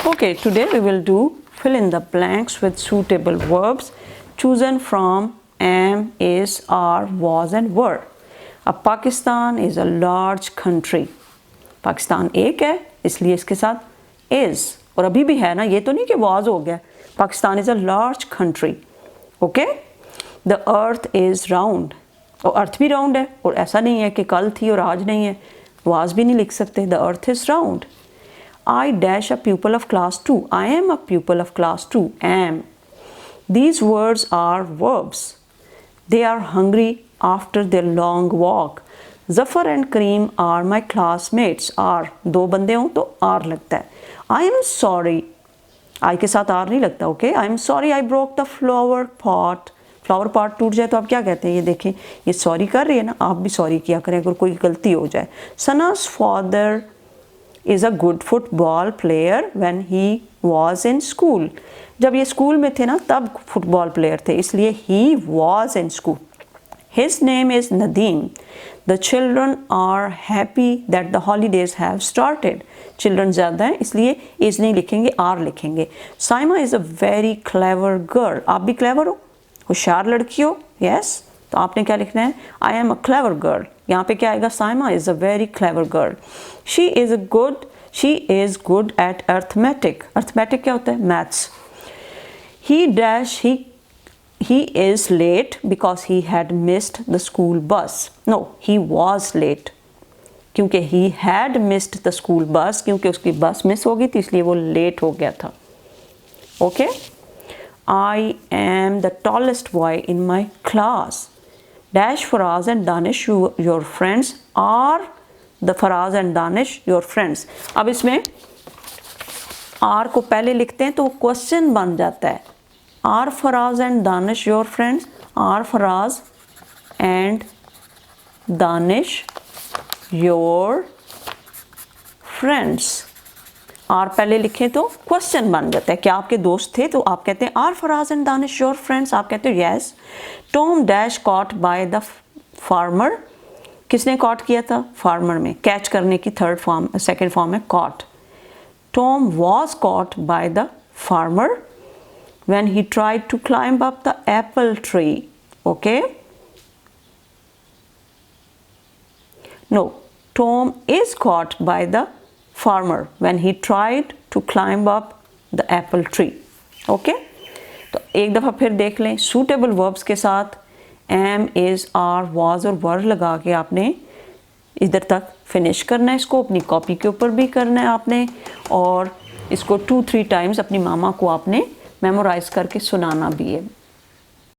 Okay, today we will do fill in the blanks with suitable verbs chosen from am, is, are, was and were. अब Pakistan is a large country. Pakistan एक है इसलिए इसके साथ is और अभी भी है ना, ये तो नहीं कि was हो गया. Pakistan is a large country. Okay? The earth is round. और अर्थ भी राउंड है और ऐसा नहीं है कि कल थी और आज नहीं है. was भी नहीं लिख सकते. The earth is round. I dash a pupil of class 2. I am a pupil of class 2. Am. These words are verbs. They are hungry after their long walk. Zafar and Kareem are my classmates. Are. दो बंदे हों तो are लगता है. I am sorry. I के साथ are नहीं लगता. Okay. I am sorry I broke the flower pot. Flower pot टूट जाए तो आप क्या कहते हैं? ये देखें, ये सॉरी कर रही है ना, आप भी सॉरी किया करें अगर कोई गलती हो जाए. सना's father is a good football player when he was in school. जब ये स्कूल में थे ना तब फुटबॉल प्लेयर थे, इसलिए he was in school. His name is Nadeem. The children are happy that the holidays have started. Children ज़्यादा हैं इसलिए is नहीं लिखेंगे, are लिखेंगे. Saima is a very clever girl. आप भी clever हो, होशियार लड़की हो. Yes, तो आपने क्या लिखना है? I am a clever girl. यहाँ पे क्या आएगा? Saima is a very clever girl. She is good at arithmetic. Arithmetic क्या होता है? Maths. He is late because he had missed the school bus. No, he was late. क्योंकि he had missed the school bus, क्योंकि उसकी बस miss हो गई थी इसलिए वो लेट हो गया था. Okay? I am the tallest boy in my class. Dash Faraz and Danish, your friends. Are the Faraz and Danish your friends? अब इसमें are को पहले लिखते हैं तो क्वेश्चन बन जाता है. Are Faraz and Danish your friends? Are Faraz and Danish your friends? Are पहले लिखें तो क्वेश्चन बन जाता है. क्या आपके दोस्त थे? तो आप कहते हैं are Faraz and Danish your friends. आप कहते हो yes. Tom dash caught by the farmer. किसने कॉट किया था? फार्मर में. कैच करने की सेकेंड फॉर्म है caught. Tom was caught by the farmer when he tried to climb up the apple tree. Okay. No, Tom is caught by the farmer when he tried to climb up the apple tree. Okay? तो एक दफ़ा फिर देख लें. suitable verbs के साथ am, is, are, was और were लगा के आपने इधर तक फिनिश करना है. इसको अपनी कॉपी के ऊपर भी करना है आपने और इसको 2-3 टाइम्स अपनी मामा को आपने मेमोराइज करके सुनाना भी है.